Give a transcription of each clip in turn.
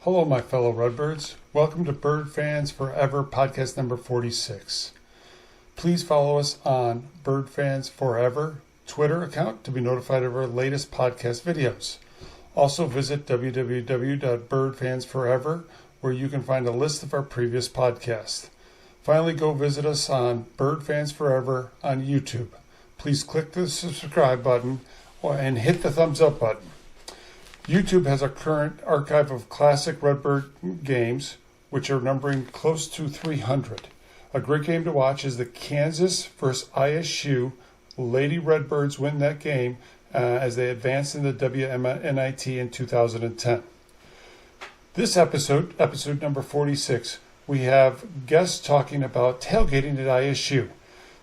Hello, my fellow Redbirds. Welcome to Bird Fans Forever podcast number 46. Please follow us on Bird Fans Forever Twitter account to be notified of our latest podcast videos. Also visit www.birdfansforever where you can find a list of our previous podcasts. Finally, go visit us on Bird Fans Forever on YouTube. Please click the subscribe button and hit the thumbs up button. YouTube has a current archive of classic Redbird games, which are numbering close to 300. A great game to watch is the Kansas versus ISU. Lady Redbirds win that game as they advance in the WNIT in 2010. This episode number 46, we have guests talking about tailgating at ISU,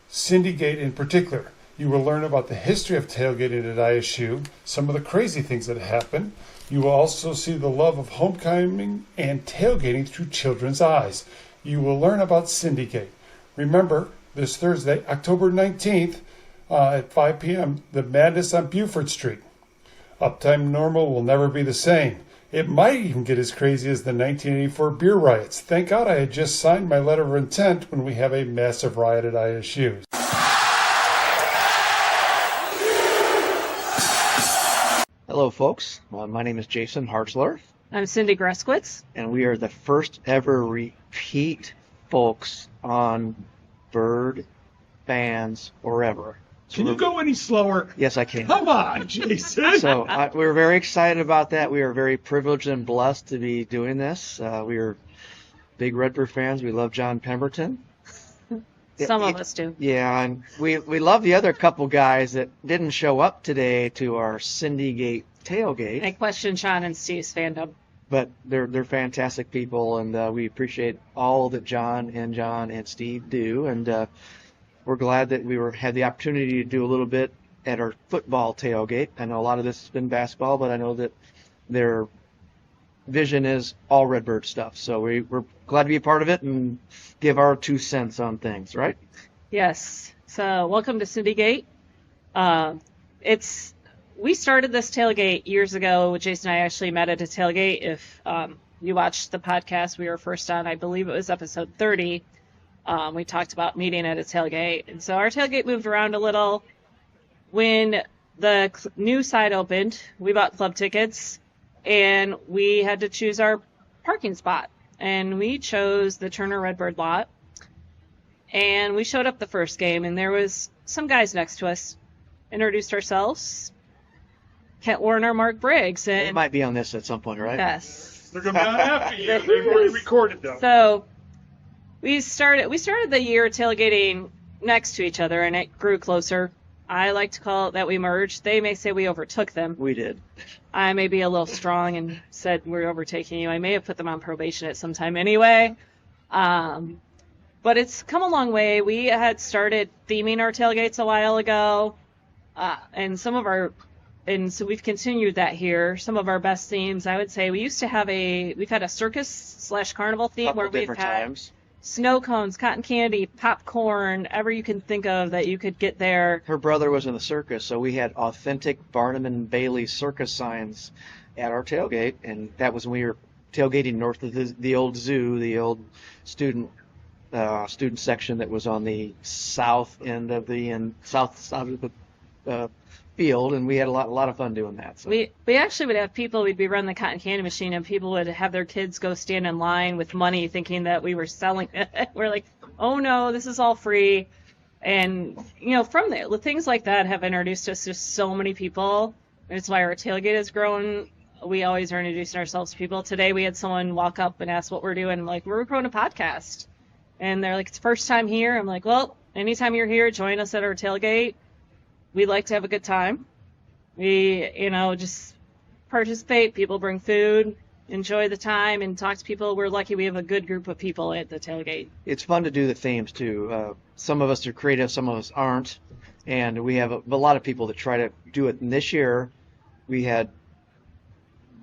Syndicate in particular. You will learn about the history of tailgating at ISU, some of the crazy things that happen. You will also see the love of homecoming and tailgating through children's eyes. You will learn about Syndicate. Remember, this Thursday, October 19th at 5 p.m., the Madness on Buford Street. Uptime Normal will never be the same. It might even get as crazy as the 1984 beer riots. Thank God I had just signed my letter of intent when we have a massive riot at ISU. Hello, folks. My name is Jason Hartzler. I'm Cindy Greskowitz. And we are the first ever repeat folks on Bird Fans Forever. Can you go any slower? Yes, I can. Come on, Jason. So we're very excited about that. We are very privileged and blessed to be doing this. We are big Redbird fans. We love Jon Pemberton. Some of us do. Yeah, and we love the other couple guys that didn't show up today to our Syndicate tailgate. I question Sean and Steve's fandom. But they're fantastic people, and we appreciate all that Jon and Steve do. And we're glad that we had the opportunity to do a little bit at our football tailgate. I know a lot of this has been basketball, but I know that their vision is all Redbird stuff. So we're glad to be a part of it and give our 2 cents on things, right? Yes. So welcome to Syndicate. We started this tailgate years ago. Jason and I actually met at a tailgate. If you watched the podcast we were first on, I believe it was episode 30. We talked about meeting at a tailgate. And so our tailgate moved around a little. When the new side opened, we bought club tickets, and we had to choose our parking spot. And we chose the Turner Redbird lot. And we showed up the first game, and there was some guys next to us. Introduced ourselves. Kent Warner, Mark Briggs. And it might be on this at some point, right? Yes. They're going to be on after you. They've already recorded, though. So we started the year tailgating next to each other, and it grew closer. I like to call it that we merged. They may say we overtook them. We did. I may be a little strong and said we're overtaking you. I may have put them on probation at some time anyway. But it's come a long way. We had started theming our tailgates a while ago. And so we've continued that here. Some of our best themes, I would say, we've had a circus/carnival theme where we've had times. Snow cones, cotton candy, popcorn, ever you can think of that you could get there. Her brother was in the circus, so we had authentic Barnum and Bailey circus signs at our tailgate, and that was when we were tailgating north of the old zoo, the old student section that was on the south end of the field, and we had a lot of fun doing that. So. We actually would have people, we'd be running the cotton candy machine, and people would have their kids go stand in line with money thinking that we were selling it. We're like, oh no, this is all free. And, from there, things like that have introduced us to so many people. It's why our tailgate has grown. We always are introducing ourselves to people. Today we had someone walk up and ask what we're doing. I'm like, we're recording a podcast. And they're like, it's first time here. I'm like, well, anytime you're here, join us at our tailgate. We like to have a good time. We, just participate. People bring food, enjoy the time, and talk to people. We're lucky we have a good group of people at the tailgate. It's fun to do the themes, too. Some of us are creative, some of us aren't. And we have a lot of people that try to do it. And this year, we had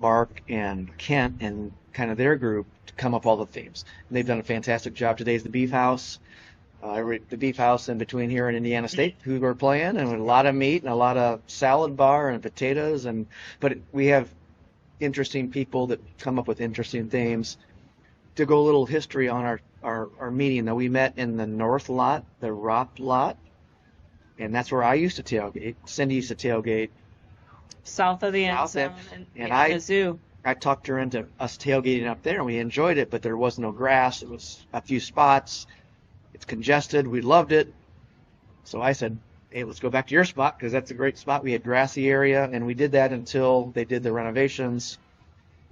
Mark and Kent and kind of their group to come up with all the themes. And they've done a fantastic job. Today's the Beef House. The Beef House in between here and Indiana State, who we're playing, and with a lot of meat and a lot of salad bar and potatoes. But we have interesting people that come up with interesting themes. To go a little history on our meeting, though, we met in the north lot, the Roth lot, and that's where I used to tailgate. Cindy used to tailgate South of the end south zone end, and and the zoo. I talked her into us tailgating up there, and we enjoyed it, but there was no grass. It was a few spots. It's congested. We loved it. So I said, hey, let's go back to your spot because that's a great spot. We had grassy area, and we did that until they did the renovations.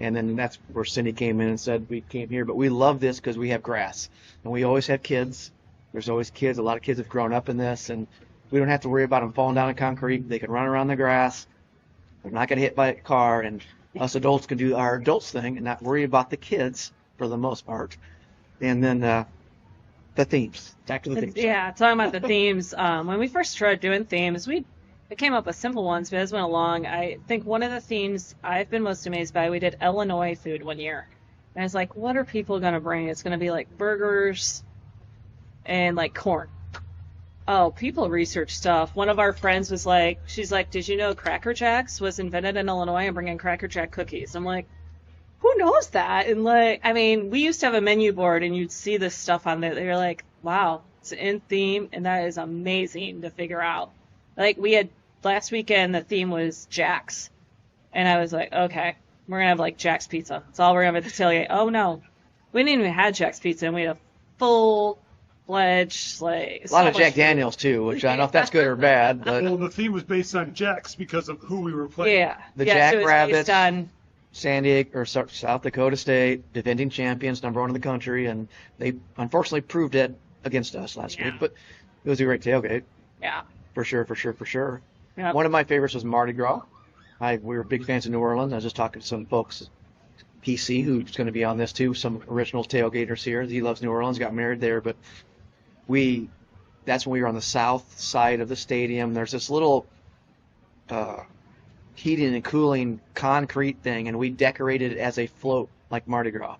And then that's where Cindy came in and said, we came here, but we love this because we have grass. And we always have kids. There's always kids. A lot of kids have grown up in this, and we don't have to worry about them falling down in concrete. They can run around the grass. They're not going to hit by a car, and us adults can do our adults thing and not worry about the kids for the most part. And then the themes. Back to the themes. Yeah, talking about the themes. When we first started doing themes, we came up with simple ones, but as we went along, I think one of the themes I've been most amazed by, we did Illinois food one year. And I was like, what are people going to bring? It's going to be like burgers and like corn. Oh, people research stuff. One of our friends was like, she's like, did you know Cracker Jacks was invented in Illinois and bringing Cracker Jack cookies? I'm like, who knows that? And like, I mean, we used to have a menu board and you'd see this stuff on there. You're like, wow, it's in theme. And that is amazing to figure out. Like we had last weekend, the theme was Jack's. And I was like, okay, we're going to have like Jack's Pizza. That's all we're going to have at the tailgate. Oh no, we didn't even have Jack's Pizza and we had a full-fledged, like, a lot of Jack Daniels too, which I don't know if that's good or bad. But Well, the theme was based on Jack's because of who we were playing. Yeah. The yeah, so it was Jackrabbits. based on San Diego or South Dakota State, defending champions, number one in the country, and they unfortunately proved it against us last week. But it was a great tailgate, yeah. for sure. Yeah. One of my favorites was Mardi Gras. We were big fans of New Orleans. I was just talking to some folks, PC, who's going to be on this too, some original tailgaters here. He loves New Orleans, got married there, but that's when we were on the south side of the stadium. There's this little heating and cooling concrete thing, and we decorated it as a float like Mardi Gras.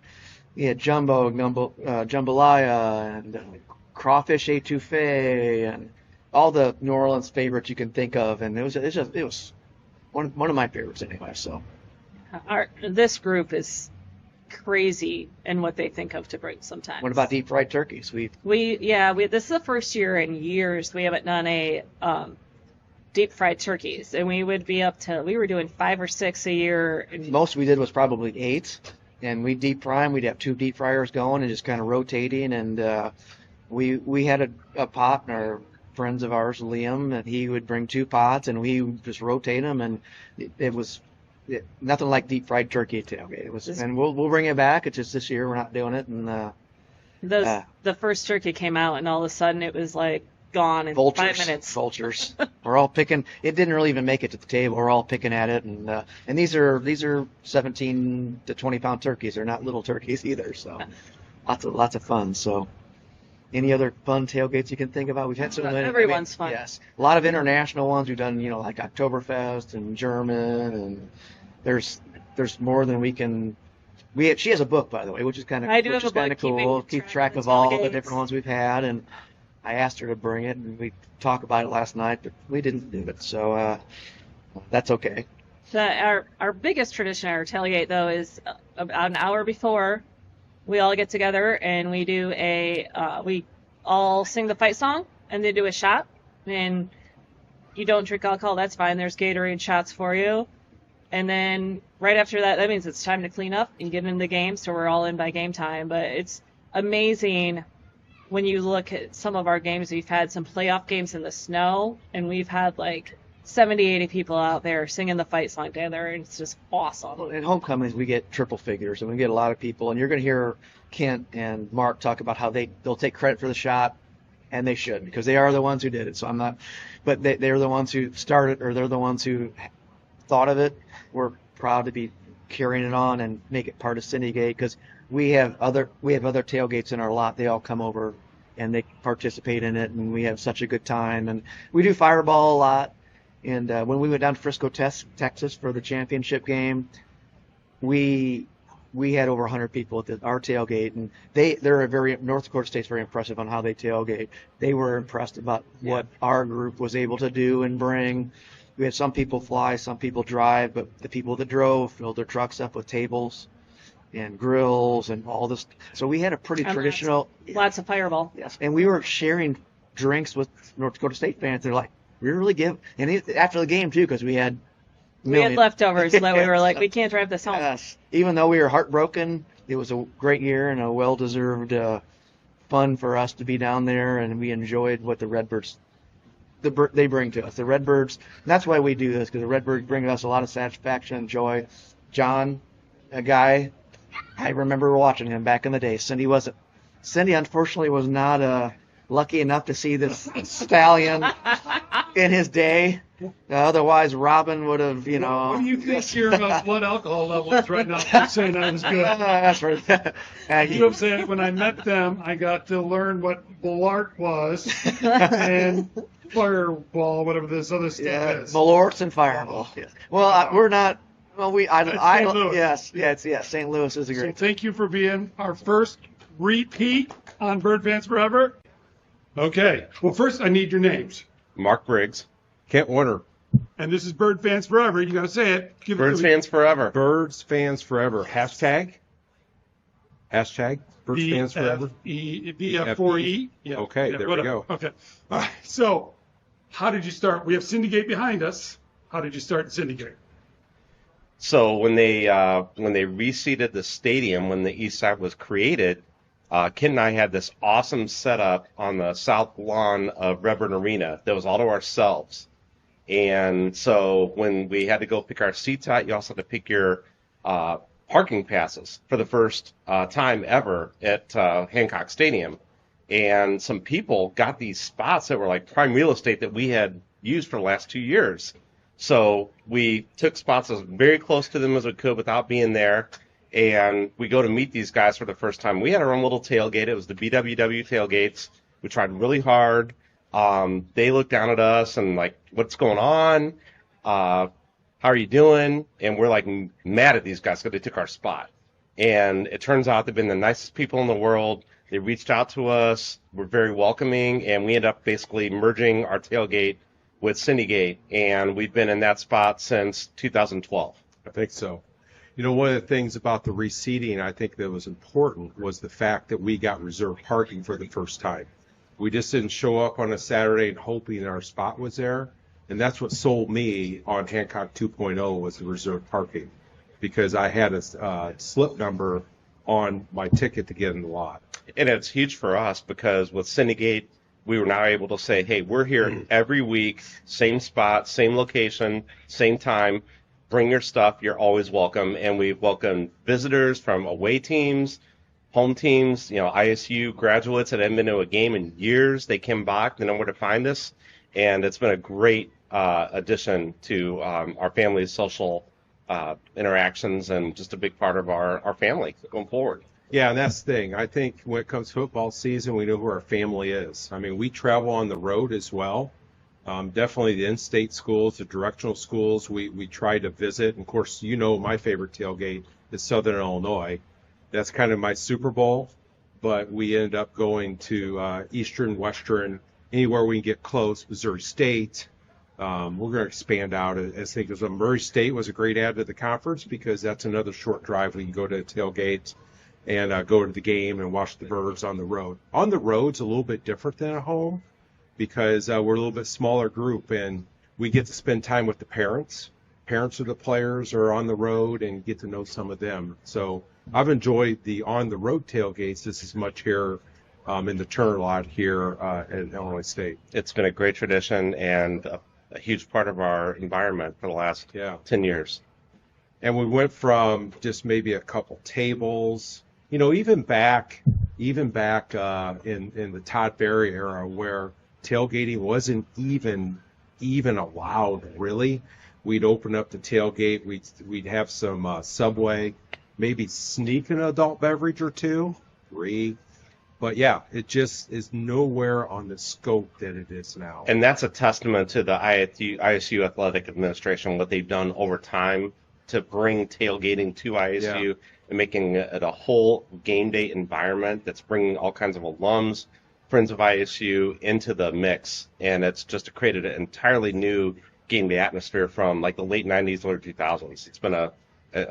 We had jambalaya and crawfish etouffee and all the New Orleans favorites you can think of, and it was one of my favorites anyway. So This group is crazy in what they think of to bring sometimes. what about deep fried turkeys? We this is the first year in years we haven't done a deep fried turkeys, and we were doing 5 or 6 a year. Most we did was probably 8, and we deep fry them. We'd have 2 deep fryers going and just kind of rotating, and we had a pot, and our friends of ours, Liam, and he would bring 2 pots, and we would just rotate them, and it was nothing like deep fried turkey at tailgate. It was, and we'll bring it back. It's just this year we're not doing it, and the first turkey came out, and all of a sudden it was like gone in vultures, 5 minutes. Vultures. We're all picking. It didn't really even make it to the table. We're all picking at it, and these are 17 to 20 pound turkeys. They're not little turkeys either. So lots of fun. So any other fun tailgates you can think about? We've had so many. Everyone's fun. Yes, a lot of international ones. We've done like Oktoberfest and German, and there's more than we can. She has a book, by the way, which is kind of cool. Keep track of all the different ones we've had, and I asked her to bring it, and we talked about it last night, but we didn't do it, so that's okay. Our biggest tradition at our tailgate, though, is about an hour before we all get together and we do we all sing the fight song and they do a shot. And you don't drink alcohol, that's fine. There's Gatorade shots for you. And then right after that means it's time to clean up and get into the game, so we're all in by game time. But it's amazing when you look at some of our games. We've had some playoff games in the snow, and we've had like 70, 80 people out there singing the fight song together, and it's just awesome. Well, at homecomings, we get triple figures, and we get a lot of people, and you're going to hear Kent and Mark talk about how they'll take credit for the shot, and they should, because they are the ones who did it. So I'm not, but they're the ones who started, or they're the ones who thought of it. We're proud to be carrying it on and make it part of Syndicate, because we have other tailgates in our lot. They all come over and they participate in it, and we have such a good time. And we do Fireball a lot. And when we went down to Frisco, Texas for the championship game, we had over 100 people at our tailgate, and North Dakota State's very impressive on how they tailgate. They were impressed about what our group was able to do and bring. We had some people fly, some people drive, but the people that drove filled their trucks up with tables and grills and all this. So we had a pretty And traditional. Lots of Fireball. Yes, and we were sharing drinks with North Dakota State fans. They're like, we really give, and after the game too, because we had leftovers that we were like, we can't drive this home. Yes, even though we were heartbroken, it was a great year and a well-deserved fun for us to be down there, and we enjoyed what the Redbirds they bring to us. The Redbirds, and that's why we do this, because the Redbirds bring us a lot of satisfaction and joy. Jon, a guy, I remember watching him back in the day. Cindy unfortunately was not lucky enough to see this stallion in his day. Otherwise, Robin would have, What do you think your blood alcohol level is right now? You're saying I was good. That's right. You have said when I met them, I got to learn what Blart was and Fireball, whatever this other stuff is. Malorts and Fireball. Yes. Well, we're not. Well, St. Louis. Yes. St. Louis is a So great. thank you for being our first repeat on Bird Fans Forever. Okay. Well, first I need your names. Mark Briggs. Kent Warner. And this is Bird Fans Forever. You got to say it. Give Birds fans forever. Birds fans forever. Hashtag. Birds fans forever. BF4E. Yeah. Okay, there we go. Okay. All right. So, how did you start? We have Syndicate behind us. How did you start Syndicate? So when they reseeded the stadium, when the east side was created, Kent and I had this awesome setup on the south lawn of Redbird Arena that was all to ourselves. And so when we had to go pick our seats out, you also had to pick your parking passes for the first time ever at Hancock Stadium. And some people got these spots that were like prime real estate that we had used for the last 2 years. So we took spots as very close to them as we could without being there. And we go to meet these guys for the first time. We had our own little tailgate. It was the BWW tailgates. We tried really hard. They looked down at us and like, what's going on? How are you doing? And we're like mad at these guys because they took our spot. And it turns out they've been the nicest people in the world. They reached out to us. We're very welcoming. And we ended up basically merging our tailgate with Syndicate. And we've been in that spot since 2012. I think so. One of the things about the reseeding I think that was important was the fact that we got reserved parking for the first time. We just didn't show up on a Saturday and hoping our spot was there. And that's what sold me on Hancock 2.0 was the reserved parking, because I had a slip number on my ticket to get in the lot. And it's huge for us because with Syndicate, we were now able to say, hey, we're here every week, same spot, same location, same time. Bring your stuff. You're always welcome. And we've welcomed visitors from away teams, home teams, ISU graduates that haven't been to a game in years. They came back. They know where to find us. And it's been a great addition to our family's social interactions and just a big part of our family going forward. Yeah, and that's the thing. I think when it comes to football season, we know who our family is. I mean, we travel on the road as well. Definitely the in-state schools, the directional schools, we try to visit. And of course, my favorite tailgate is Southern Illinois. That's kind of my Super Bowl. But we ended up going to Eastern, Western, anywhere we can get close, Missouri State. We're going to expand out. I think Murray State was a great add to the conference because that's another short drive. We can go to tailgate and go to the game and watch the Birds on the road. On the road's a little bit different than at home because we're a little bit smaller group and we get to spend time with the parents. Parents of the players are on the road and get to know some of them. So I've enjoyed the on-the-road tailgates just as much here in the Turner lot here at Illinois State. It's been a great tradition and a huge part of our environment for the last 10 years. And we went from just maybe a couple tables, even back in the Todd Berry era where tailgating wasn't even allowed, really. We'd open up the tailgate. We'd have some Subway, maybe sneak an adult beverage or two, 3. But, yeah, it just is nowhere on the scope that it is now. And that's a testament to the ISU Athletic Administration, what they've done over time to bring tailgating to ISU and making it a whole game day environment that's bringing all kinds of alums, friends of ISU into the mix. And it's just created an entirely new game day atmosphere from like the late 90s, early 2000s. It's been a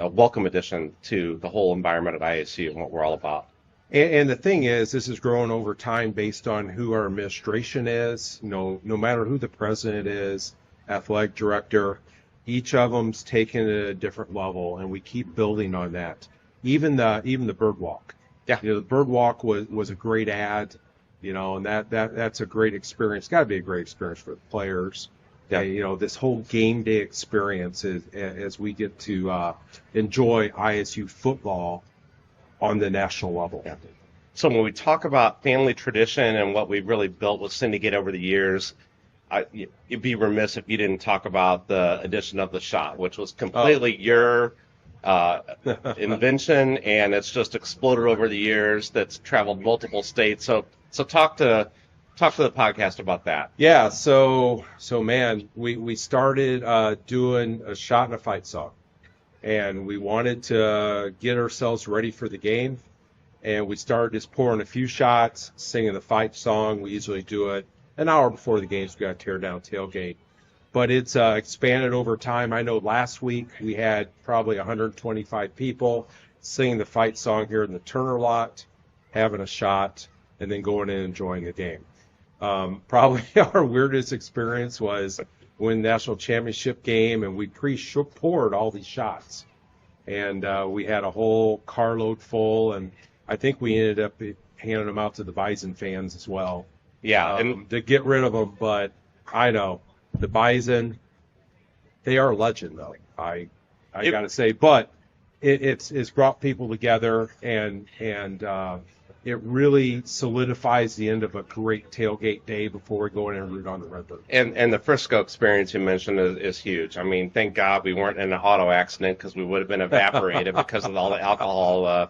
welcome addition to the whole environment at ISU and what we're all about. And the thing is, this has grown over time based on who our administration is. No matter who the president is, athletic director, each of them's taken it at a different level, and we keep building on that. Even the bird walk. Yeah. The bird walk was a great ad, and that's a great experience. Got to be a great experience for the players. Yeah. This whole game day experience as we get to enjoy ISU football on the national level. Yeah. So when we talk about family tradition and what we've really built with Syndicate over the years, you'd be remiss if you didn't talk about the addition of the shot, which was completely your invention, and it's just exploded over the years. That's traveled multiple states. So talk to the podcast about that. Yeah. So man, we started doing a shot and a fight song. And we wanted to get ourselves ready for the game. And we started just pouring a few shots, singing the fight song. We usually do it an hour before the games. We got to tear down Tailgate. But it's expanded over time. I know last week we had probably 125 people singing the fight song here in the Turner lot, having a shot, and then going in and enjoying the game. Probably our weirdest experience was win national championship game, and we poured all these shots, and we had a whole carload full, and I think we ended up handing them out to the Bison fans as well. Yeah, and to get rid of them. But I know the Bison, they are a legend, though. I got to say, but it's brought people together, and it really solidifies the end of a great tailgate day before we go in and root on the Redbird. And the Frisco experience you mentioned is huge. I mean, thank God we weren't in an auto accident because we would have been evaporated because of all the alcohol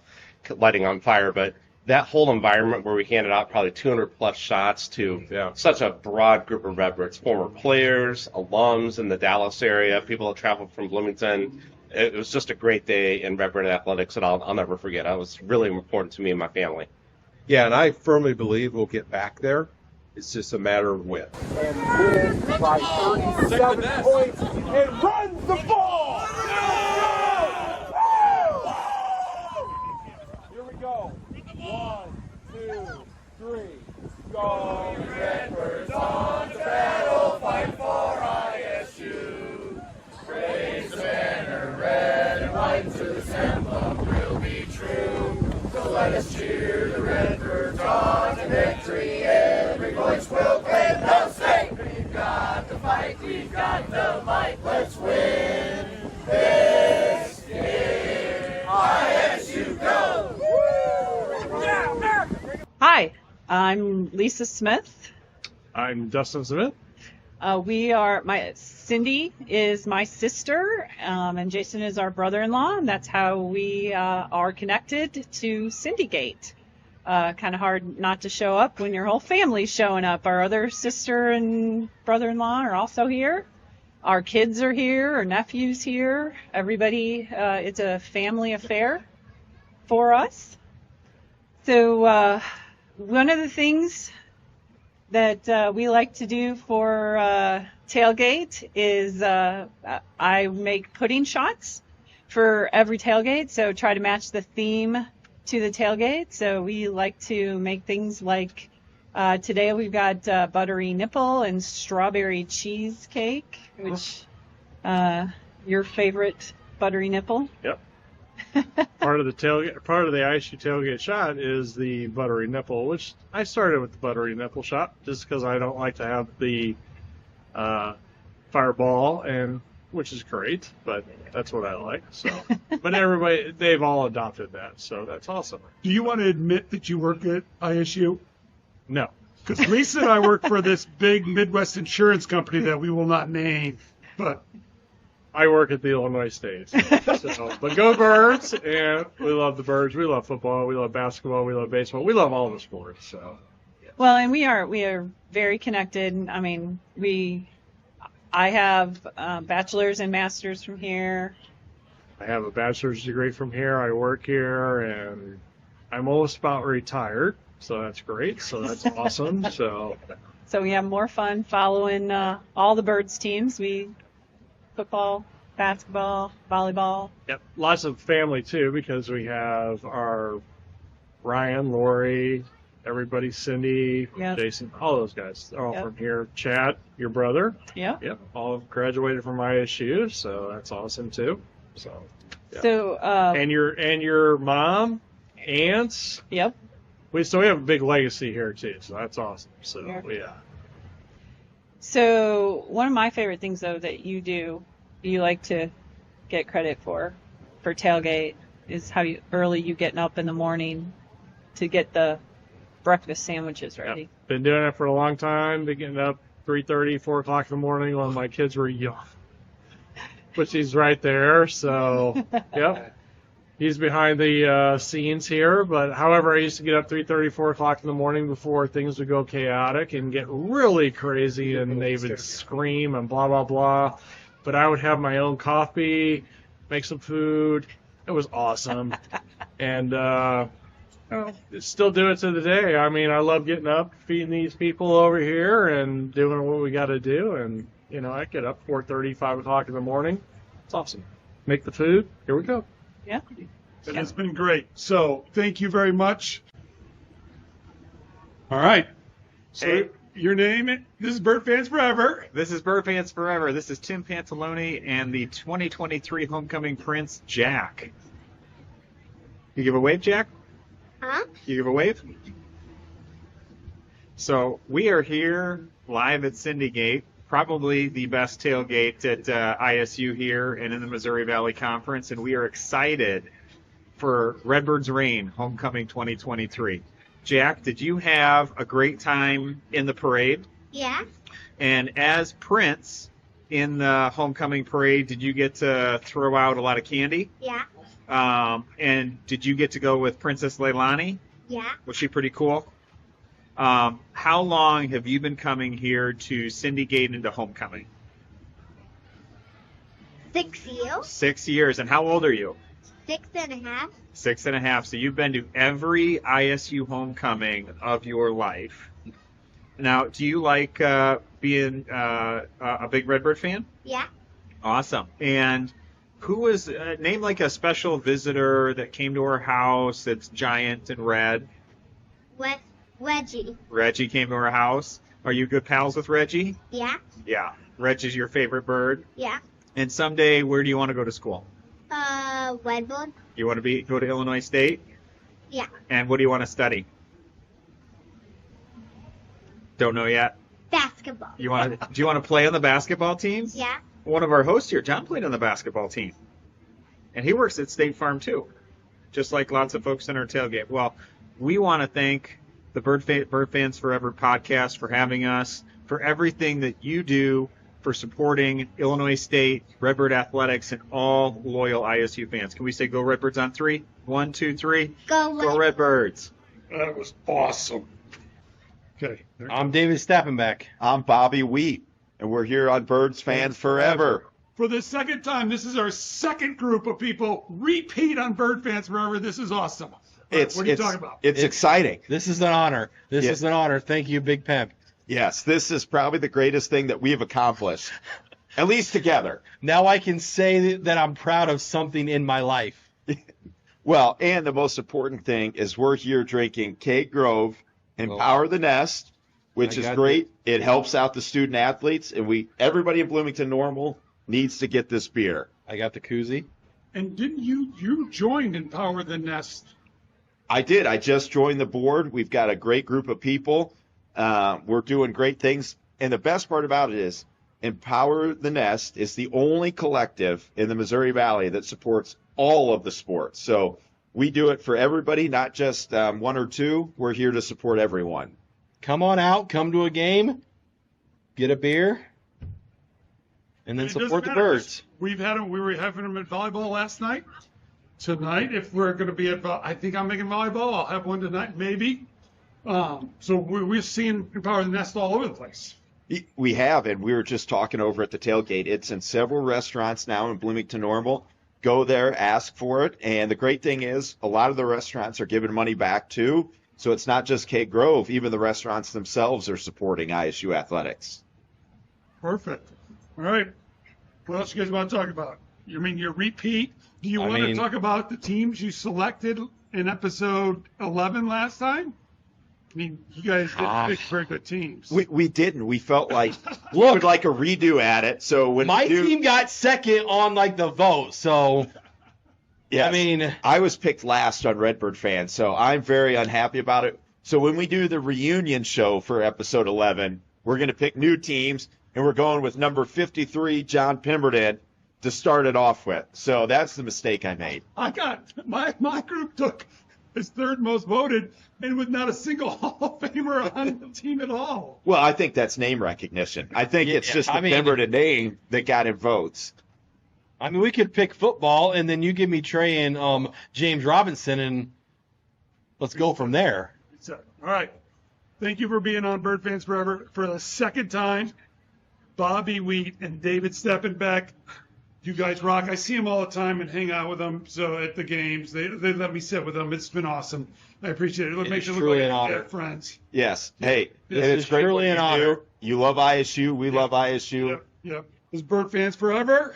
lighting on fire. But that whole environment where we handed out probably 200-plus shots to such a broad group of Redbirds, former players, alums in the Dallas area, people that traveled from Bloomington. It was just a great day in Redbird athletics that I'll never forget. It was really important to me and my family. Yeah, and I firmly believe we'll get back there. It's just a matter of when. And wins by 37 points and runs the ball! Here we go. 1, 2, 3, go! Redbirds on the battle, fight for ISU. Raise the banner, red and white, to the emblem will be true. So let us cheer the Redbirds on to victory. Every voice will claim the state. We've got the fight, we've got the might. Let's win this game. ISU go! Yeah, America! Hi, I'm Lisa Smith. I'm Dustin Smith. Cindy is my sister, and Jason is our brother-in-law, and that's how we are connected to Syndicate. Kind of hard not to show up when your whole family's showing up. Our other sister and brother-in-law are also here. Our kids are here, our nephew's here. Everybody, it's a family affair for us. So one of the things that we like to do for tailgate is I make pudding shots for every tailgate, so try to match the theme to the tailgate. So we like to make things like today we've got buttery nipple and strawberry cheesecake, which your favorite buttery nipple. Yep. Part of the ISU tailgate shot is the buttery nipple, which I started with the buttery nipple shot just because I don't like to have the fireball, which is great, but that's what I like. So, but everybody, they've all adopted that, so that's awesome. Do you want to admit that you work at ISU? No, Because Lisa and I work for this big Midwest insurance company that we will not name, but I work at the Illinois State. So, but go Birds, and we love the Birds. We love football. We love basketball. We love baseball. We love all the sports. So. Well, and we are very connected. I mean, I have bachelor's and master's from here. I have a bachelor's degree from here. I work here, and I'm almost about retired, so that's great. So that's awesome. So So we have more fun following all the Birds teams. Football, basketball, volleyball. Yep, lots of family too, because we have our Ryan, Lori, everybody, Cindy, Yep. Jason, all those guys. They're all Yep. from here. Chad, your brother. Yeah. Yep, all have graduated from ISU, so that's awesome too. So, yeah. So, and your mom, aunts. yep. We have a big legacy here too, so that's awesome. So yeah. So one of my favorite things, though, that you like to get credit for Tailgate, is how early you getting up in the morning to get the breakfast sandwiches ready. Yep. Been doing it for a long time. Been getting up 3:30, 4 o'clock in the morning when my kids were young. But he's right there, so yep. He's behind the scenes here, but however, I used to get up 3:30, 4 o'clock in the morning before things would go chaotic and get really crazy, and they would scream and blah blah blah. But I would have my own coffee, make some food. It was awesome, and still do it to the day. I mean, I love getting up, feeding these people over here, and doing what we got to do. And I get up 4:30, 5 o'clock in the morning. It's awesome. Make the food. Here we go. Yeah. It has been great. So thank you very much. All right. So Hey. your name? This is Bird Fans Forever. This is Bird Fans Forever. This is Tim Pantalone and the 2023 Homecoming Prince, Jack. You give a wave, Jack? Huh? You give a wave? So we are here live at Syndicate, probably the best tailgate at ISU here and in the Missouri Valley Conference, and we are excited for Redbird's Reign, Homecoming 2023. Jack, did you have a great time in the parade? Yeah. And as Prince in the homecoming parade, did you get to throw out a lot of candy? Yeah. And did you get to go with Princess Leilani? Yeah. Was she pretty cool? How long have you been coming here to Syndicate and to homecoming? 6 years. 6 years. And how old are you? 6.5. 6.5. So you've been to every ISU homecoming of your life. Now, do you like being a big Redbird fan? Yeah. Awesome. And who was, name like a special visitor that came to our house that's giant and red? Reggie. Reggie came to our house. Are you good pals with Reggie? Yeah. Yeah. Reggie's your favorite bird. Yeah. And someday, where do you want to go to school? Redwood. You want to go to Illinois State? Yeah. And what do you want to study? Don't know yet. Basketball. Do you want to play on the basketball team? Yeah. One of our hosts here, John, played on the basketball team. And he works at State Farm too, just like lots of folks in our tailgate. Well, we want to thank the Bird Fans Forever podcast for having us, for everything that you do for supporting Illinois State, Redbird Athletics, and all loyal ISU fans. Can we say go Redbirds on 3? 1, 2, 3. Go Redbirds. That was awesome. Okay. I'm David Stappenbeck. I'm Bobby Wheat, and we're here on Birds Fans Forever. For the second time, this is our second group of people repeat on Bird Fans Forever. This is awesome. What are you talking about? It's exciting. This is an honor. This is an honor. Thank you, Big Pimp. Yes, this is probably the greatest thing that we have accomplished, at least together. Now I can say that I'm proud of something in my life. Well, and the most important thing is we're here drinking Kate Grove Empower the Nest, which is great. It helps out the student athletes, and everybody in Bloomington Normal needs to get this beer. I got the koozie. And didn't you joined Empower the Nest? I did. I just joined the board. We've got a great group of people. We're doing great things. And the best part about it is Empower the Nest is the only collective in the Missouri Valley that supports all of the sports. So we do it for everybody, not just one or two. We're here to support everyone. Come on out. Come to a game. Get a beer. And then support the Birds. We were having them at volleyball last night. Tonight, if we're going to be at, I think I'm making volleyball. I'll have one tonight, maybe. So we're seeing Empower the Nest all over the place. We have, and we were just talking over at the tailgate. It's in several restaurants now in Bloomington Normal. Go there, ask for it. And the great thing is a lot of the restaurants are giving money back, too. So it's not just Cake Grove. Even the restaurants themselves are supporting ISU athletics. Perfect. All right. What else you guys want to talk about? You mean your repeat? Do you want to talk about the teams you selected in episode 11 last time? I mean, you guys didn't pick very good teams. We didn't. We felt like look like a redo at it. So when my team got second on like the vote, so yes, I mean, I was picked last on Redbird Fans, so I'm very unhappy about it. So when we do the reunion show for episode 11, we're going to pick new teams, and we're going with number 53, Jon Pemberton, to start it off with. So that's the mistake I made. I got my group took his third most voted, and with not a single Hall of Famer on the team at all. Well, I think that's name recognition. I think it's just the Pemberton name that got him votes. I mean, we could pick football, and then you give me Trey and James Robinson, and let's go from there. So, all right. Thank you for being on Bird Fans Forever for the second time. Bobby Wheat and David Steppenbeck. You guys rock. I see them all the time and hang out with them. So at the games, they let me sit with them. It's been awesome. I appreciate it. It makes it look like they're friends. Yes. Hey, and it's it's great truly what an you honor. do. You love ISU. We love ISU. Yep. This is Bird Fans Forever.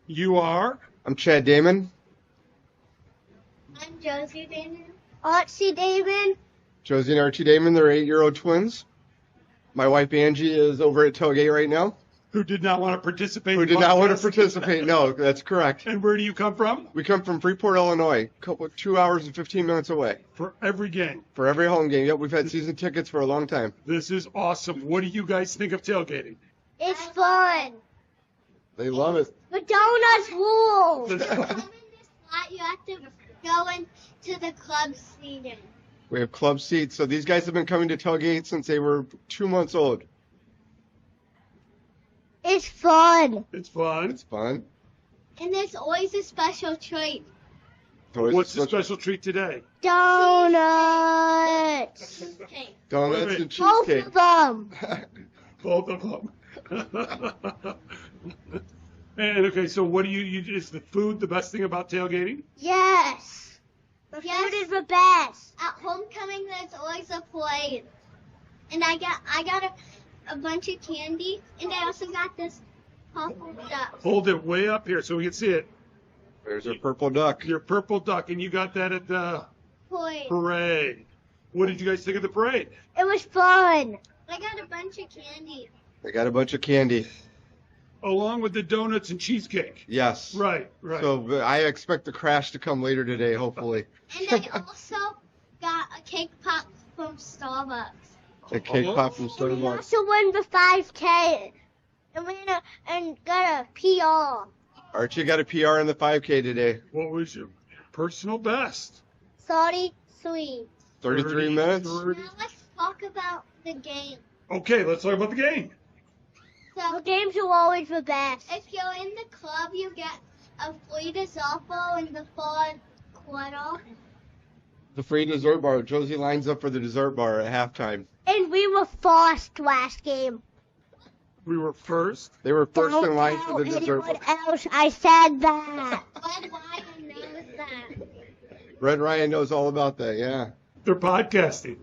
You are. I'm Chad Damon. I'm Josie Damon. Archie Damon. Josie and Archie Damon, they're 8-year-old twins. My wife Angie is over at Tailgate right now. Who did not want to participate. Who did not want to participate. No, that's correct. And where do you come from? We come from Freeport, Illinois, 2 hours and 15 minutes away. For every game. For every home game. Yep, we've had season tickets for a long time. This is awesome. What do you guys think of tailgating? It's fun. They love it. But donuts rule. To come in this slot, you have to go into the club seating. We have club seats. So these guys have been coming to Tailgate since they were 2 months old. It's fun. It's fun. It's fun. And there's always a special treat. What's the special treat today? Donuts. Donuts and Both cheesecake. of them. Both of them. And okay, so what do you is the food the best thing about tailgating? Yes. The food is the best. At homecoming, there's always a plate. And I got a bunch of candy, and I also got this purple duck. Hold it way up here so we can see it. There's our purple duck. Your purple duck, and you got that at the Parade. parade. What did you guys think of the parade? It was fun. I got a bunch of candy. They got a bunch of candy. Along with the donuts and cheesecake. Yes. Right. So I expect the crash to come later today, hopefully. And I also got a cake pop from Starbucks. A cake pop from We Starbucks. also won the 5K. And got a PR. Archie got a PR in the 5K today. What was your personal best? 33. 33 minutes. Now let's talk about the game. Okay, let's talk about the game. So the games are always the best. If you're in the club, you get a free dessert bar in the fourth quarter. The free dessert bar. Josie lines up for the dessert bar at halftime. And we were first last game. We were first. They were first Don't in line tell for the dessert bar. anyone else I said that. Red Ryan knows that. Red Ryan knows all about that, yeah. They're podcasting.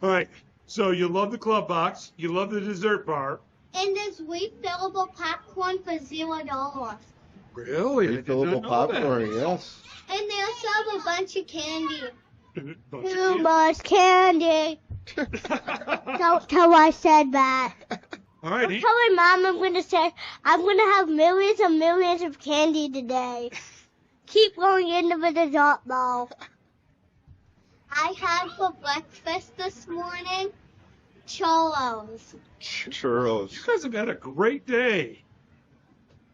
All right. So you love the club box. You love the dessert bar. And there's refillable popcorn for $0. Really? Refillable popcorn, yes. And they also have a bunch of candy. Bunch of Too much candy. Don't tell I said that. All right. I'm telling Mom I'm going to have millions and millions of candy today. Keep going into the dessert bowl. I had for breakfast this morning churros. Churros. You guys have had a great day.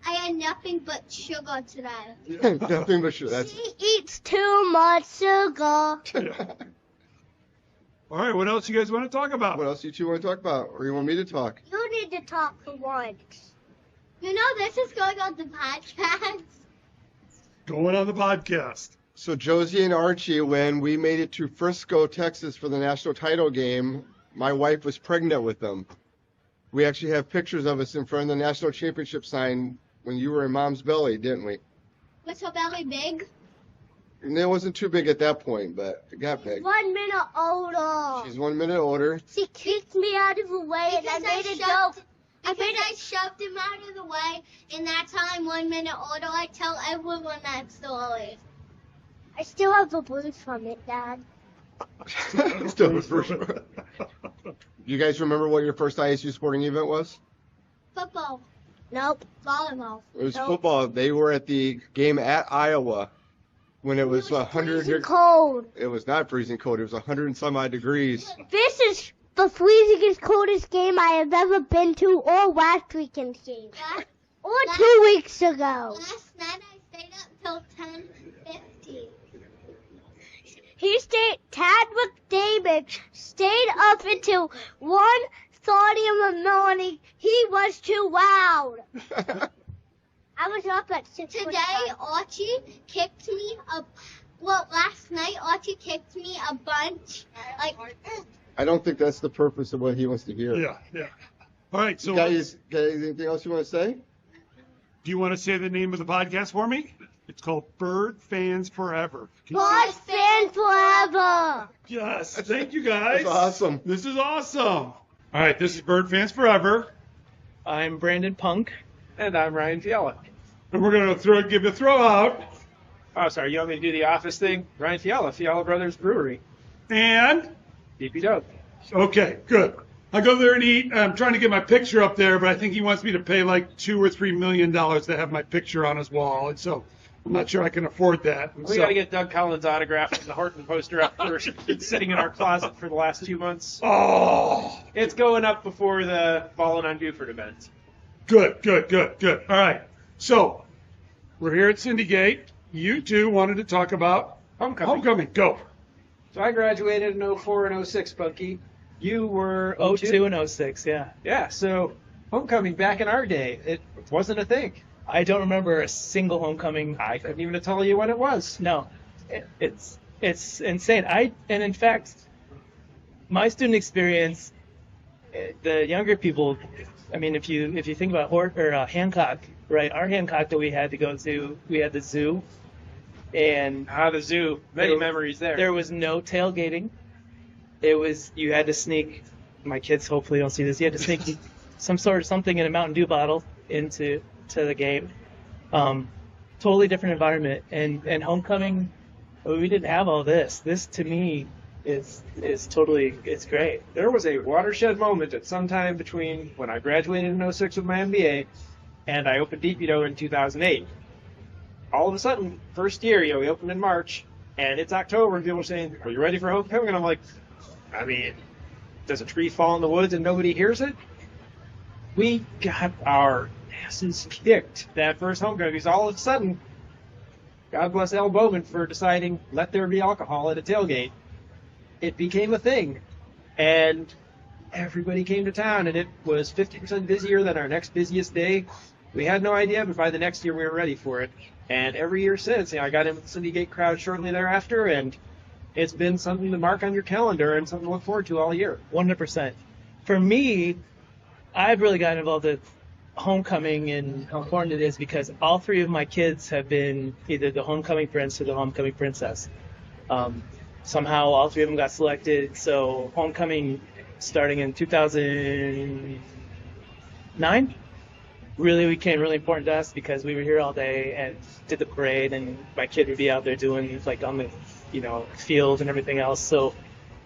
I had nothing but sugar today. Nothing but sugar. That's She eats too much sugar. All right. What else you guys want to talk about? what else you two want to talk about? Or you want me to talk? You need to talk for once. You know this is going on the podcast. Going on the podcast. So Josie and Archie, when we made it to Frisco, Texas for the national title game, my wife was pregnant with them. We actually have pictures of us in front of the national championship sign when you were in Mom's belly, didn't we? Was her belly big? And it wasn't too big at that point, but it got big. 1 minute older. She's 1 minute older. She kicked me out of the way, and I made a joke. I shoved him out of the way, and that's how I'm 1 minute older. I tell everyone that story. I still have the blues from it, Dad. Still for sure. You guys remember what your first ISU sporting event was? Football. Nope. Volleyball. It was Nope. football. They were at the game at Iowa when it was 100. Freezing cold. It was not freezing cold. It was 100 and some odd degrees. This is the freezingest, coldest game I have ever been to, or last weekend's game. Or 2 weeks ago. Last night I stayed up till 10:50. Tadwick David stayed up until 1:30 in the morning. He was too loud. I was up at 6. Today, Archie kicked me last night Archie kicked me a bunch. I don't think that's the purpose of what he wants to hear. Yeah. All right, so guys, anything else you want to say? do you want to say the name of the podcast for me? It's called Bird Fans Forever. Bird Fans Forever. Yes, thank you guys. That's awesome. This is awesome. All right, this is Bird Fans Forever. I'm Brandon Punk. And I'm Ryan Fiala. And we're going to give a throw out. Oh, sorry, you want me to do the office thing? Ryan Fiala, Fiala Brothers Brewery. And? DP Dope. Okay, good. I'll go there and eat. I'm trying to get my picture up there, but I think he wants me to pay like $2 or $3 million to have my picture on his wall. And so I'm not sure I can afford that. And We got to get Doug Collins' autograph and the Horton poster up first. It's sitting in our closet for the last 2 months. Oh! It's going up before the Fallen on Buford event. Good. All right. So we're here at Syndicate. You two wanted to talk about homecoming. Go. So I graduated in 04 and 06, Punky. You were 02 and 06, yeah. Yeah, so homecoming back in our day, it wasn't a thing. I don't remember a single homecoming. I couldn't even tell you when it was. No, it's insane. And in fact, my student experience, the younger people, I mean, if you think about Hancock, right? Our Hancock that we had to go to, we had the zoo, and the zoo, many memories there. There was no tailgating. You had to sneak. My kids hopefully don't see this. You had to sneak something in a Mountain Dew bottle into the game. Totally different environment. And homecoming, we didn't have all this. This to me is totally, it's great. There was a watershed moment at some time between when I graduated in 06 with my MBA and I opened DPDO in 2008. All of a sudden, first year, we opened in March, and it's October, and people are saying, "Are you ready for homecoming?" And I'm like, I mean, does a tree fall in the woods and nobody hears it? We got our asses kicked that first homecoming because all of a sudden, God bless Al Bowman for deciding, let there be alcohol at a tailgate. It became a thing, and everybody came to town, and it was 50% busier than our next busiest day. We had no idea, but by the next year we were ready for it. And every year since, I got in with the Syndicate crowd shortly thereafter, and it's been something to mark on your calendar and something to look forward to all year. 100%. For me, I've really gotten involved with homecoming and how important it is because all three of my kids have been either the homecoming prince or the homecoming princess. Somehow all three of them got selected, so homecoming starting in 2009 really became really important to us because we were here all day and did the parade, and my kid would be out there doing like on the field and everything else. So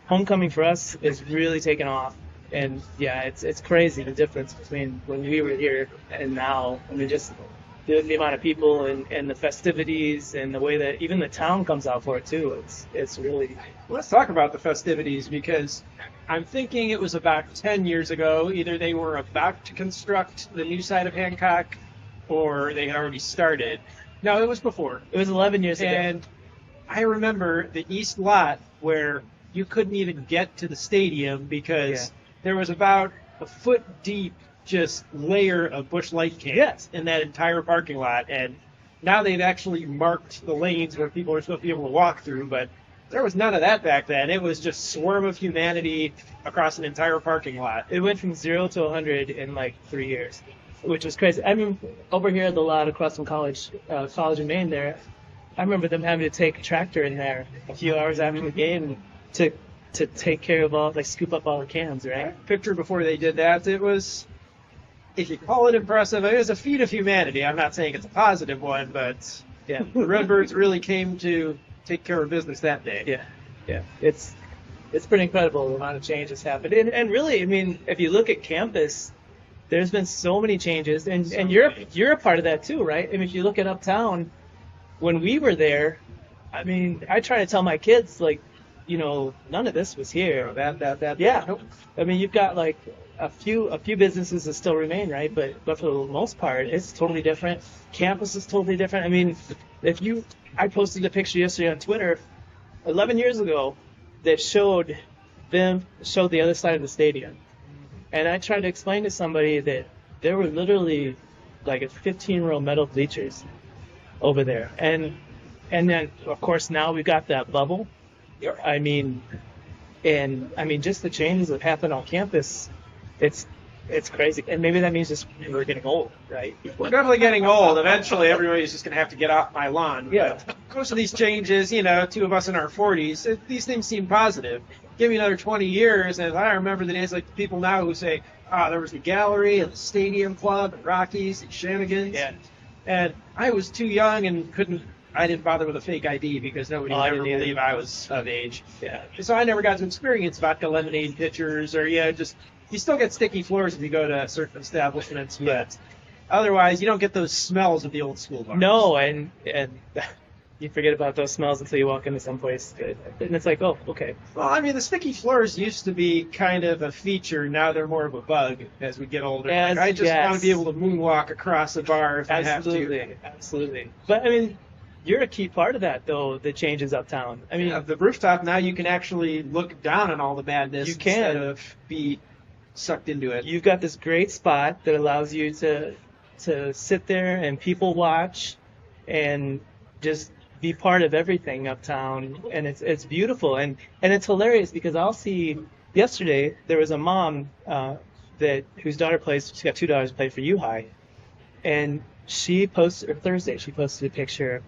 homecoming for us is really taken off, and yeah, it's crazy the difference between when we were here and now. I mean, just the amount of people and the festivities and the way that even the town comes out for it too. It's really. Let's talk about the festivities because I'm thinking it was about 10 years ago. Either they were about to construct the new side of Hancock or they had already started. No, it was before. It was 11 years ago. And I remember the east lot where you couldn't even get to the stadium because there was about a foot deep just layer of Busch Light cans in that entire parking lot. And now they've actually marked the lanes where people are supposed to be able to walk through, but there was none of that back then. It was just swarm of humanity across an entire parking lot. It went from 0 to 100 in like 3 years, which was crazy. I mean, over here at the lot across from college in Maine there, I remember them having to take a tractor in there a few hours after the game to take care of all, like scoop up all the cans, right? Picture before they did that, it was, if you call it impressive, it was a feat of humanity. I'm not saying it's a positive one, but yeah, the Redbirds really came to take care of business that day. Yeah. It's pretty incredible the amount of change that's happened. And really, I mean, if you look at campus, there's been so many changes, and you're a part of that too, right? I mean, if you look at Uptown, when we were there, I mean, I try to tell my kids, like, you know, none of this was here. Yeah. Nope. I mean, you've got like a few businesses that still remain, right? But for the most part, it's totally different. Campus is totally different. I mean, I posted a picture yesterday on Twitter, 11 years ago, that showed the other side of the stadium. And I tried to explain to somebody that there were literally like 15-row metal bleachers over there. And then, of course, now we've got that bubble. I mean, just the changes that happen on campus, it's crazy. And maybe that means just we're getting old, right? We're definitely getting old. Eventually, everybody's just going to have to get off my lawn. Yeah. But most of these changes, you know, two of us in our 40s, these things seem positive. Give me another 20 years, and I remember the days like the people now who say, there was the gallery and the stadium club and Rockies and shenanigans. Yeah. And I was too young and I didn't bother with a fake ID because nobody would ever believe I was of age. Yeah. So I never got to experience vodka lemonade pitchers or, you still get sticky floors if you go to certain establishments, but otherwise you don't get those smells of the old school bars. No, and you forget about those smells until you walk into someplace, and it's like, oh, okay. Well, I mean, the sticky floors used to be kind of a feature. Now they're more of a bug as we get older. Yes, I just yes. want to be able to moonwalk across the bar if I have to. Absolutely. But I mean, you're a key part of that, though, the changes Uptown. I mean, the rooftop, now you can actually look down on all the madness instead of be sucked into it. You've got this great spot that allows you to sit there and people watch and just be part of everything Uptown, and it's beautiful, and it's hilarious because I'll see. Yesterday there was a mom whose daughter plays. She's got two daughters who play for U-High, and Thursday she posted a picture,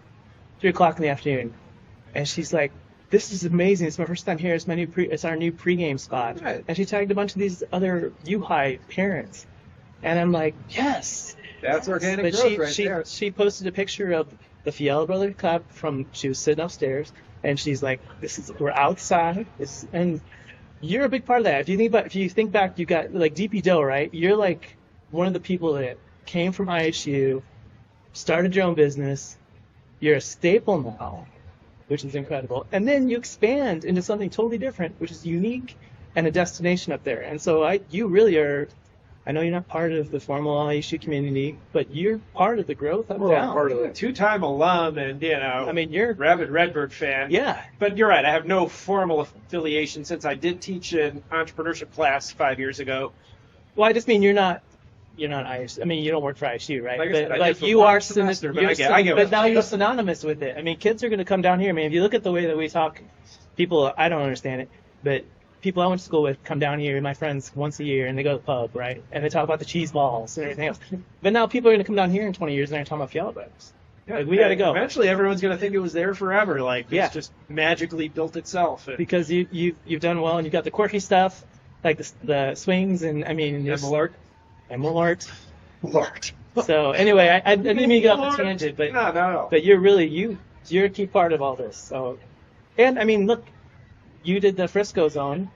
3:00 in the afternoon, and she's like, "This is amazing! It's my first time here. It's our new pregame spot." Right. And she tagged a bunch of these other U-High parents, and I'm like, "Yes, that's organic growth there." She posted a picture of the Fiala Brothers Club she was sitting upstairs, and she's like, we're outside, and you're a big part of that. If you think back, you got like DP Doe, right? You're like one of the people that came from IHU, started your own business. You're a staple now, which is incredible. And then you expand into something totally different, which is unique and a destination up there. And so you really are. I know you're not part of the formal IHU community, but you're part of the growth up We're down. part of it. Two-time alum, and I mean, you're a rabid Redbird fan. Yeah. But you're right. I have no formal affiliation since I did teach an entrepreneurship class 5 years ago. Well, I just mean you're not IHU. I mean, you don't work for IHU, right? Like I said, I but did for you one are semester, but you're I get but it. now you're synonymous with it. I mean, kids are going to come down here. I mean, if you look at the way that we talk, people, I don't understand it, but people I went to school with come down here, my friends, once a year, and they go to the pub, right? And they talk about the cheese balls and everything else. But now people are going to come down here in 20 years and they're talking about Fiala Brothers. Like, we got to go. Eventually, everyone's going to think it was there forever. Like, it's just magically built itself. Because you've done well, and you've got the quirky stuff, like the swings, and I mean... Emerald art. So, anyway, I didn't mean to get off the tangent, but... No. But you're really, you're a key part of all this. So, and, I mean, look, you did the Frisco Zone,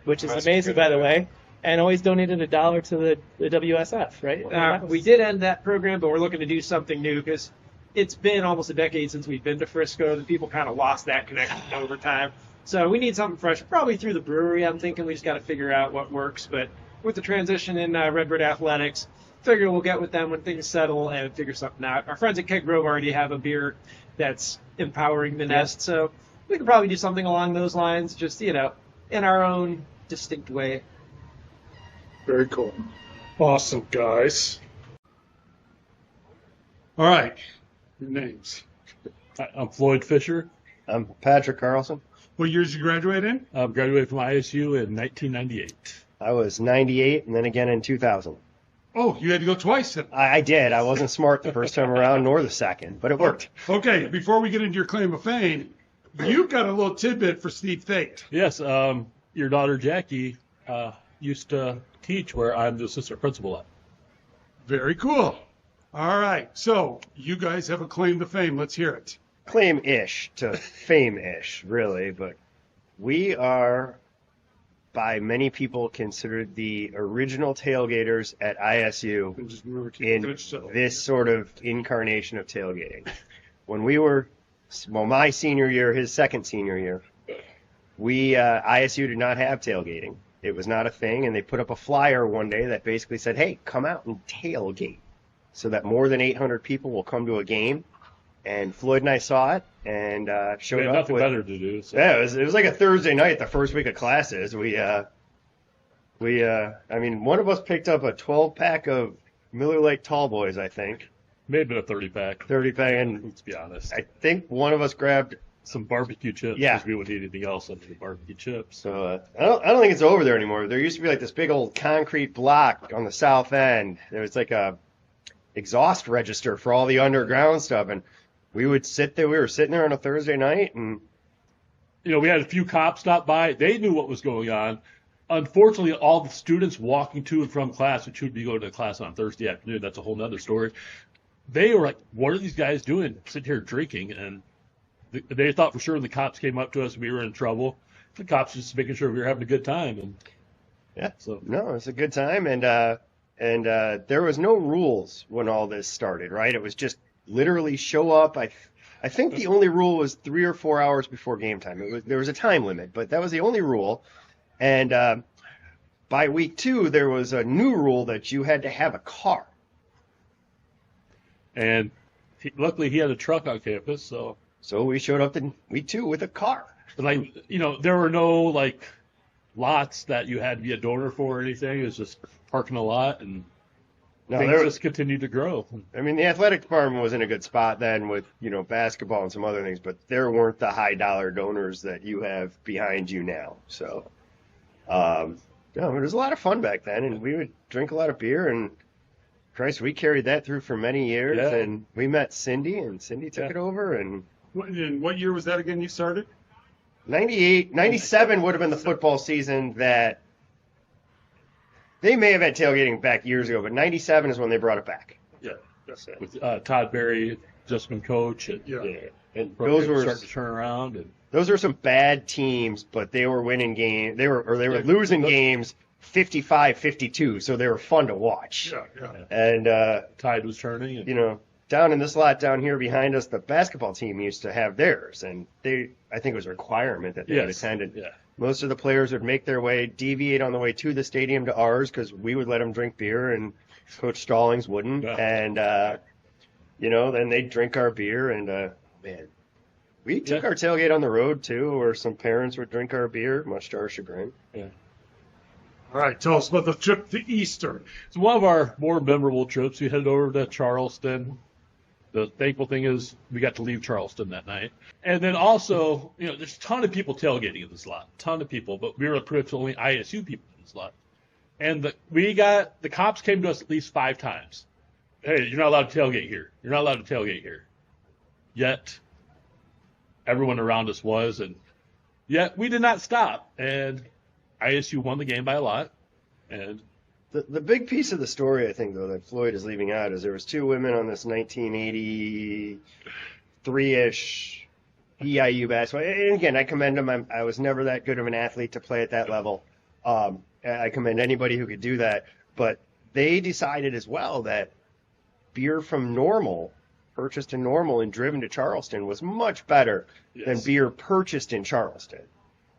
which is amazing, by the way, and always donated $1 to the WSF, right? We did end that program, but we're looking to do something new because it's been almost a decade since we've been to Frisco. The people kind of lost that connection over time. So we need something fresh, probably through the brewery. I'm thinking we just got to figure out what works. But with the transition in Redbird Athletics, figure we'll get with them when things settle and figure something out. Our friends at Keg Grove already have a beer that's empowering the nest, so we could probably do something along those lines, just, in our own distinct way. Very cool. Awesome, guys. All right. Your names. I'm Floyd Fisher. I'm Patrick Carlson. What years you graduated in? I graduated from ISU in 1998. I was 98 and then again in 2000. Oh, you had to go twice then. I did. I wasn't smart the first time around, nor the second, but it worked. Okay, before we get into your claim of fame, you've got a little tidbit for Steve Thate. Yes, your daughter Jackie used to teach where I'm the assistant principal at. Very cool. All right, so you guys have a claim to fame. Let's hear it. Claim-ish to fame-ish, really, but we are, by many people, considered the original tailgaters at ISU in this sort of incarnation of tailgating. When we were, my senior year, his second senior year, ISU did not have tailgating. It was not a thing, and they put up a flyer one day that basically said, hey, come out and tailgate so that more than 800 people will come to a game. And Floyd and I saw it and showed We had up. nothing better to do. So. Yeah, it was like a Thursday night, the first week of classes. I mean, one of us picked up a 12-pack of Miller Lite Tall Boys, I think. May have been a 30-pack. 30-pack, and let's be honest. I think one of us grabbed some barbecue chips. Yeah, because we wouldn't eat anything else other than barbecue chips. So I don't think it's over there anymore. There used to be like this big old concrete block on the south end. There was like a exhaust register for all the underground stuff, and we would sit there. We were sitting there on a Thursday night, and we had a few cops stop by. They knew what was going on. Unfortunately, all the students walking to and from class, which would be going to class on Thursday afternoon, that's a whole nother story. They were like, "What are these guys doing? Sitting here drinking?" And they thought for sure when the cops came up to us, we were in trouble. The cops just making sure we were having a good time. And yeah, so no, it's a good time, and there was no rules when all this started, right? It was just literally show up. I think the only rule was 3 or 4 hours before game time. There was a time limit, but that was the only rule. And by week 2, there was a new rule that you had to have a car. And luckily, he had a truck on campus, so we showed up in week 2 with a car. Like there were no lots that you had to be a donor for or anything. It was just parking a lot and. No, things just continued to grow. I mean, the athletic department was in a good spot then with, basketball and some other things, but there weren't the high dollar donors that you have behind you now. So, it was a lot of fun back then, and we would drink a lot of beer, and Christ, we carried that through for many years, yeah. And we met Cindy, and Cindy took it over. And what year was that again you started? 97 would have been the football season that they may have had tailgating back years ago, but 97 is when they brought it back. Yeah, that's it. With Todd Berry, just been coach, and those were starting to turn around. And those were some bad teams, but they were winning games. They were losing games 55-52, so they were fun to watch. Yeah. And tide was turning. And, down in this lot down here behind us, the basketball team used to have theirs, and I think it was a requirement that they had attended. Yeah. Most of the players would make their way, deviate on the way to the stadium to ours because we would let them drink beer and Coach Stallings wouldn't. Yeah. And, then they'd drink our beer. And, man, we took our tailgate on the road, too, where some parents would drink our beer, much to our chagrin. Yeah. All right, tell us about the trip to Eastern. It's one of our more memorable trips. We headed over to Charleston. The thankful thing is we got to leave Charleston that night. And then also, there's a ton of people tailgating in this lot, ton of people, but we were pretty much the only ISU people in this lot. And the cops came to us at least 5 times. Hey, you're not allowed to tailgate here. You're not allowed to tailgate here. Yet, everyone around us was, and yet we did not stop. And ISU won the game by a lot. And the big piece of the story, I think, though, that Floyd is leaving out is there was 2 women on this 1983-ish EIU basketball. And again, I commend them. I was never that good of an athlete to play at that level. I commend anybody who could do that. But they decided as well that beer from Normal, purchased in Normal and driven to Charleston, was much better than beer purchased in Charleston.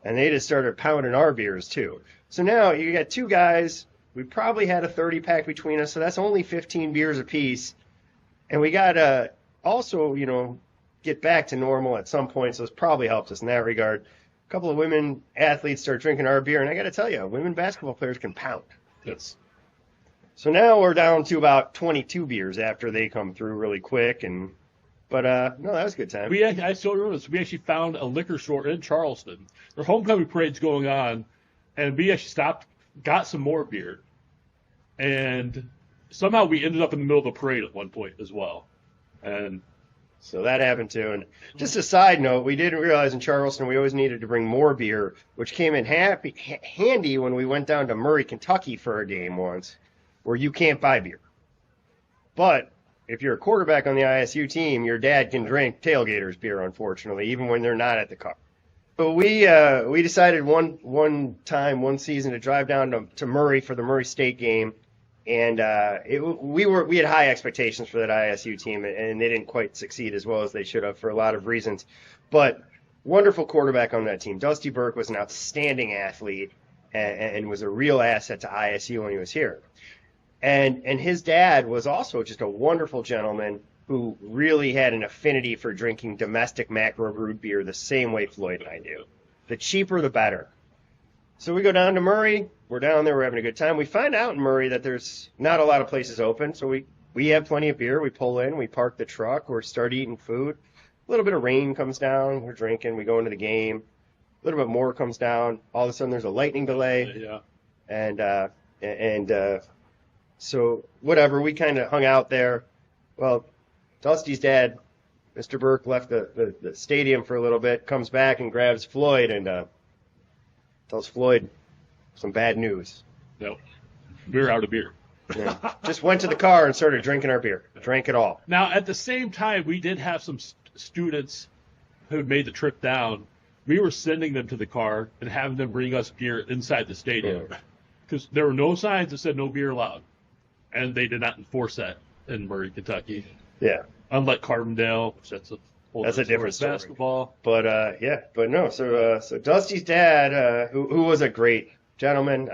And they just started pounding our beers, too. So now you got 2 guys. We probably had a 30-pack between us, so that's only 15 beers apiece. And we got to also, get back to Normal at some point, so it's probably helped us in that regard. A couple of women athletes start drinking our beer, and I got to tell you, women basketball players can pound. Yes. So now we're down to about 22 beers after they come through really quick. But no, that was a good time. I still remember this. We actually found a liquor store in Charleston. Their homecoming parade's going on, and we actually stopped, got some more beer. And somehow we ended up in the middle of the parade at one point as well. And so that happened too. And just a side note, we didn't realize in Charleston we always needed to bring more beer, which came in handy when we went down to Murray, Kentucky for a game once, where you can't buy beer. But if you're a quarterback on the ISU team, your dad can drink Tailgaters beer, unfortunately, even when they're not at the car. But we decided one season to drive down to Murray for the Murray State game. And we had high expectations for that ISU team, and they didn't quite succeed as well as they should have for a lot of reasons. But wonderful quarterback on that team. Dusty Burke was an outstanding athlete and was a real asset to ISU when he was here. And his dad was also just a wonderful gentleman who really had an affinity for drinking domestic macro brewed beer the same way Floyd and I do. The cheaper, the better. So we go down to Murray. We're down there. We're having a good time. We find out in Murray that there's not a lot of places open. So we have plenty of beer. We pull in. We park the truck. We start eating food. A little bit of rain comes down. We're drinking. We go into the game. A little bit more comes down. All of a sudden, there's a lightning delay. Yeah. And so whatever. We kind of hung out there. Well, Dusty's dad, Mr. Burke, left the stadium for a little bit. Comes back and grabs Floyd and tells Floyd some bad news. No, we're out of beer. Yeah. Just went to the car and started drinking our beer. Drank it all. Now, at the same time, we did have some students who had made the trip down. We were sending them to the car and having them bring us beer inside the stadium because there were no signs that said no beer allowed, and they did not enforce that in Murray, Kentucky. Yeah. Unlike Carbondale, which that's a different story. Basketball. But no. So Dusty's dad, who was a great gentleman,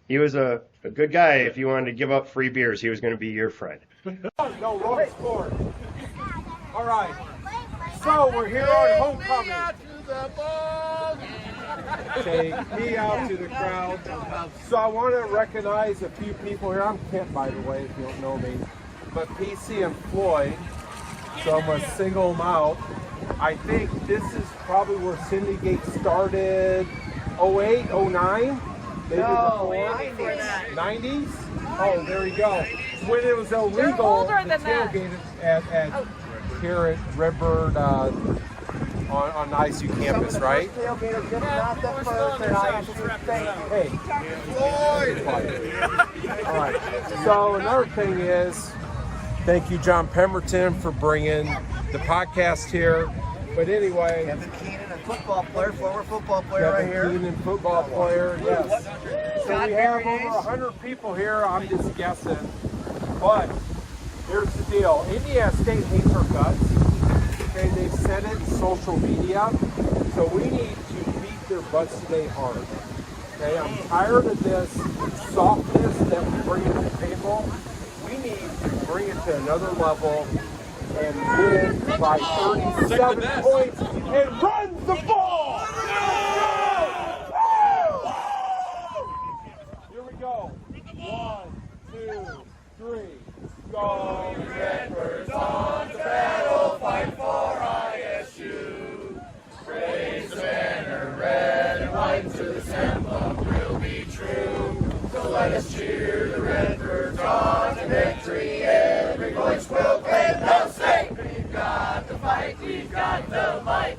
he was a good guy. If you wanted to give up free beers, he was going to be your friend. No, wrong sport. All right. So we're here on homecoming. Take me out to the crowd. So I want to recognize a few people here. I'm Kent, by the way, if you don't know me. But PC and Floyd. So I'm going to single them out. I think this is probably where Syndicate started 08, 09? Maybe No, before? 90s. 90s? Oh, there we go. When it was illegal to tailgate at here at Redbird on ISU campus, right? Hey, all right. So another thing is, thank you, Jon Pemberton, for bringing the podcast here. But anyway, Kevin Keenan, a football player, former football player right here. Kevin Keenan, football player, yes. So we have over 100 people here. I'm just guessing. But here's the deal. Indiana State hates haircuts. Okay, they've said it in social media. So we need to beat their butts today hard. Okay, I'm tired of this softness that we bring to the table. We need to bring it to another level and win by 37 points and run the ball! Here we go. 1, 2, 3, go! Redbirds on to battle, fight for ISU. Raise the banner, red and white, to this emblem will be true. So let us cheer the Redbirds on to victory. Every voice will claim they'll say, we've got the fight, we've got the fight.